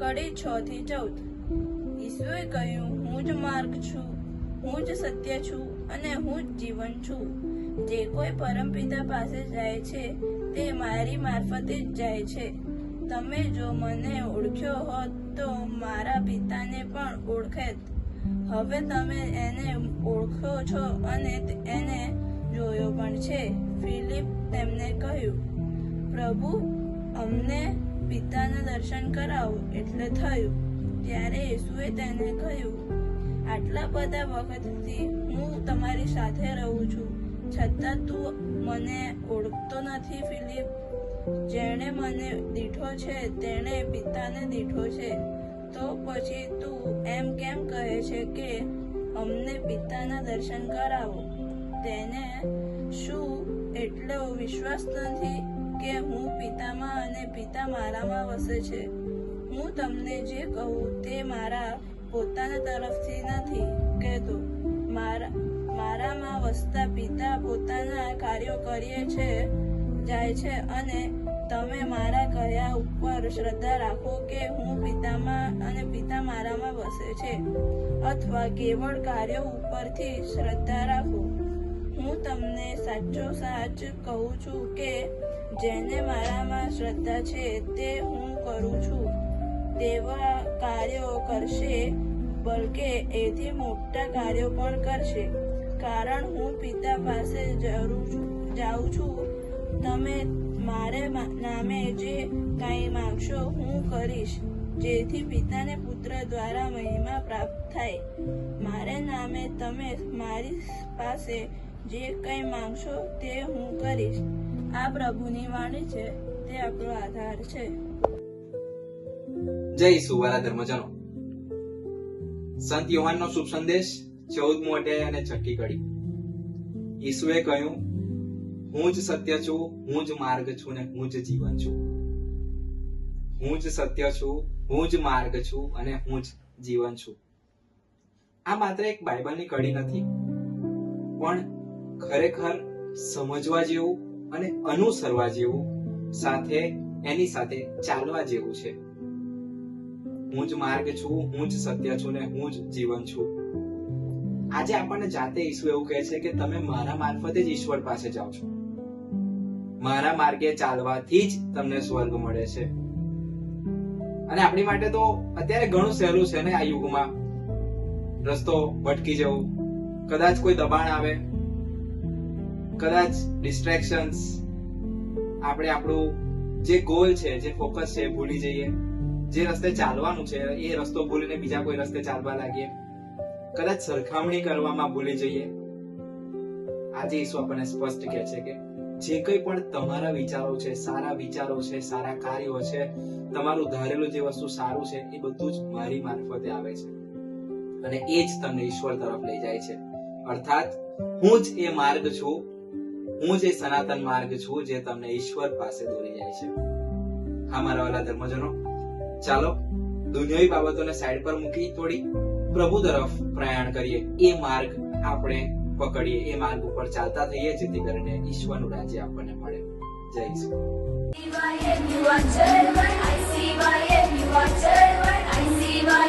કડી 6-14। ઈસુએ કહ્યું, હું જ માર્ગ છું, હું જ સત્ય છું અને હું જ જીવન છું। જે કોઈ પરમપિતા પાસે જાય છે તે મારી મારફતે જ જાય છે। તમે જો મને ઓળખ્યો હોત તો મારા પિતાને પણ ઓળખેત। હવે તમે એને ઓળખો છો અને એને જોયો પણ છે। ફિલિપ તેમને કહ્યું, પ્રભુ, અમને પિતાના દર્શન કરાવો એટલે થયું। ત્યારે યેસુએ તેને કહ્યું, આટલા બધા વખતથી હું તમારી સાથે રહું છું, છતાં તું મને ઓળખતો નથી ફિલિપ? જેણે મને દીઠો છે તેણે પિતાને દીઠો છે। તો પછી તું એમ કેમ કહે છે કે અમને પિતાના દર્શન કરાવો? તેને શું એટલો વિશ્વાસ નથી કે હું પિતામાં અને પિતા મારામાં વસે છે? હું તમને જે કહું તે મારા પોતાના તરફથી નથી કહેતો। મારામાં વસતા પિતા પોતાના કાર્યો કરીએ છે જાય છે અને તમે મારા કહ્યા ઉપર શ્રદ્ધા રાખો કે હું પિતામાં અને પિતા મારામાં વસે છે, અથવા કેવળ કાર્યો ઉપરથી શ્રદ્ધા રાખો। હું તમને સાચો સાચ કહું છું કે જેને મારામાં શ્રદ્ધા છે તે હું કરું છું તેવા કાર્યો કરશે, બલકે એથી મોટા કાર્યો પણ કરશે, કારણ હું પિતા પાસે જાઉં છું। તમે મારે નામે જે કાંઈ માંગશો હું કરીશ, જેથી પિતાને પુત્ર દ્વારા મહિમા પ્રાપ્ત થાય। મારે નામે તમે મારી પાસે જે કંઈ માંગશો તે હું કરીશ। આ પ્રભુની વાણી છે, તે આપણો આધાર છે। જય ઈસુ વાલા ધર્મજનો, સંત યોહાનનો શુભ સંદેશ 14મો અધ્યાય અને 6ઠી કડી। ઈસુએ કહ્યું, હું જ સત્ય છું, હું જ માર્ગ છું ને હું જ જીવન છું। હું જ સત્ય છું, હું જ માર્ગ છું અને હું જ જીવન છું। આ માત્ર એક બાઇબલની કડી નથી, પણ ખરેખર સમજવા જેવું અને અનુસરવા જેવું, સાથે એની સાથે ચાલવા જેવું છે। હું જ માર્ગ છું, હું જ સત્ય છું ને હું જ જીવન છું। આજે આપણને જાતે ઈસુ એવું કહે છે કે તમે મારા મારફતે જ ઈશ્વર પાસે જાઓ છો, મારા માર્ગે ચાલવાથી જ તમને સ્વર્ગ મળે છે। અને આપણી માટે તો અત્યારે ઘણું સહેલું છે ને આ યુગમાં રસ્તો ભટકી જવું, કદાચ કોઈ દબાણ આવે, કદાચ ડિસ્ટ્રેક્શન્સ, આપણે આપણું જે ગોલ છે, જે ફોકસ છે ભૂલી જઈએ, જે રસ્તે ચાલવાનું છે એ રસ્તો ભૂલીને બીજા કોઈ રસ્તે ચાલવા લાગીએ, કદાચ સરખામણી કરવામાં ભૂલી જઈએ। આજે ઈસુ આપણને સ્પષ્ટ કહે છે કે જે કંઈ પણ તમારા વિચારો છે, સારા વિચારો છે, સારા કાર્યો છે, તમારું ધારેલું જે વસ્તુ સારું છે એ બધું જ મારી મારફતે આવે છે અને એ જ તમને ઈશ્વર તરફ લઈ જાય છે। અર્થાત હું જ એ માર્ગ છું, હું જ એ સનાતન માર્ગ છું જે તમને ઈશ્વર પાસે દોરી જાય છે। હા મારા વાલા ધર્મજનો, ચાલો દુનિયાવી બાબતોને સાઈડ પર મૂકી થોડી પ્રભુ તરફ પ્રયાણ કરીએ, એ માર્ગ આપણે પકડીએ, એ માર્ગ ઉપર ચાલતા થઈએ, જેથી કરીને ઈશ્વરનું રાજ્ય આપણને મળે। જય ઈસુ। I see why you are